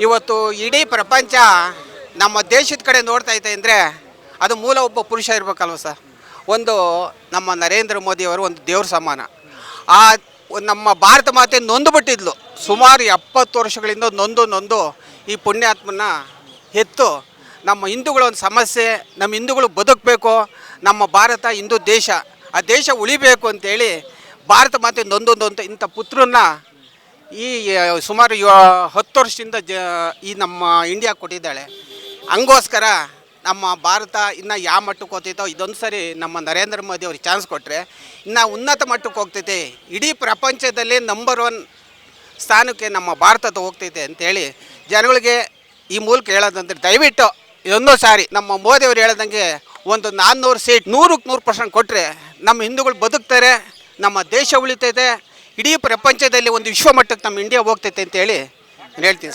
ಇವತ್ತು ಇಡೀ ಪ್ರಪಂಚ ನಮ್ಮ ದೇಶದ ಕಡೆ ನೋಡ್ತಾ ಐತೆ ಅಂದರೆ ಅದು ಮೂಲ ಒಬ್ಬ ಪುರುಷ ಇರಬೇಕಲ್ವ ಸರ್. ಒಂದು ನಮ್ಮ ನರೇಂದ್ರ ಮೋದಿಯವರು ಒಂದು ದೇವ್ರ ಸಮಾನ. ಆ ನಮ್ಮ ಭಾರತ ಮಾತೆ ನೊಂದು ಬಿಟ್ಟಿದ್ಲು. ಸುಮಾರು 70 ವರ್ಷಗಳಿಂದ ನೊಂದು ಈ ಪುಣ್ಯಾತ್ಮನ ಎತ್ತು ನಮ್ಮ ಹಿಂದೂಗಳ ಒಂದು ಸಮಸ್ಯೆ, ನಮ್ಮ ಹಿಂದೂಗಳು ಬದುಕಬೇಕು, ನಮ್ಮ ಭಾರತ ಹಿಂದೂ ದೇಶ, ಆ ದೇಶ ಉಳಿಬೇಕು ಅಂತೇಳಿ ಭಾರತ ಮಾತೆ ನೊಂದು ಇಂಥ ಪುತ್ರನ್ನ ಈ ಸುಮಾರು 10 ವರ್ಷದಿಂದ ಈ ನಮ್ಮ ಇಂಡಿಯಾ ಕೊಟ್ಟಿದ್ದಾಳೆ. ಹಂಗೋಸ್ಕರ ನಮ್ಮ ಭಾರತ ಇನ್ನು ಯಾವ ಮಟ್ಟಕ್ಕೆ ಹೋಗ್ತೈತೋ ಇದೊಂದು ಸರಿ ನಮ್ಮ ನರೇಂದ್ರ ಮೋದಿ ಅವ್ರಿಗೆ ಚಾನ್ಸ್ ಕೊಟ್ಟರೆ ಇನ್ನು ಉನ್ನತ ಮಟ್ಟಕ್ಕೆ ಹೋಗ್ತೈತೆ. ಇಡೀ ಪ್ರಪಂಚದಲ್ಲಿ ನಂಬರ್ 1 ಸ್ಥಾನಕ್ಕೆ ನಮ್ಮ ಭಾರತ ಹೋಗ್ತೈತೆ ಅಂತೇಳಿ ಜನಗಳಿಗೆ ಈ ಮೂಲಕ ಹೇಳೋದಂದ್ರೆ ದಯವಿಟ್ಟು ಇದೊಂದು ಸಾರಿ ನಮ್ಮ ಮೋದಿಯವರು ಹೇಳ್ದಂಗೆ ಒಂದು 400 ಸೀಟ್ 100% ಕೊಟ್ಟರೆ ನಮ್ಮ ಹಿಂದೂಗಳು ಬದುಕ್ತಾರೆ, ನಮ್ಮ ದೇಶ ಉಳಿತೈತೆ, ಇಡೀ ಪ್ರಪಂಚದಲ್ಲಿ ಒಂದು ವಿಶ್ವ ಮಟ್ಟಕ್ಕೆ ನಮ್ಮ ಇಂಡಿಯಾ ಹೋಗ್ತೈತೆ ಅಂತೇಳಿ ಹೇಳ್ತೀನಿ.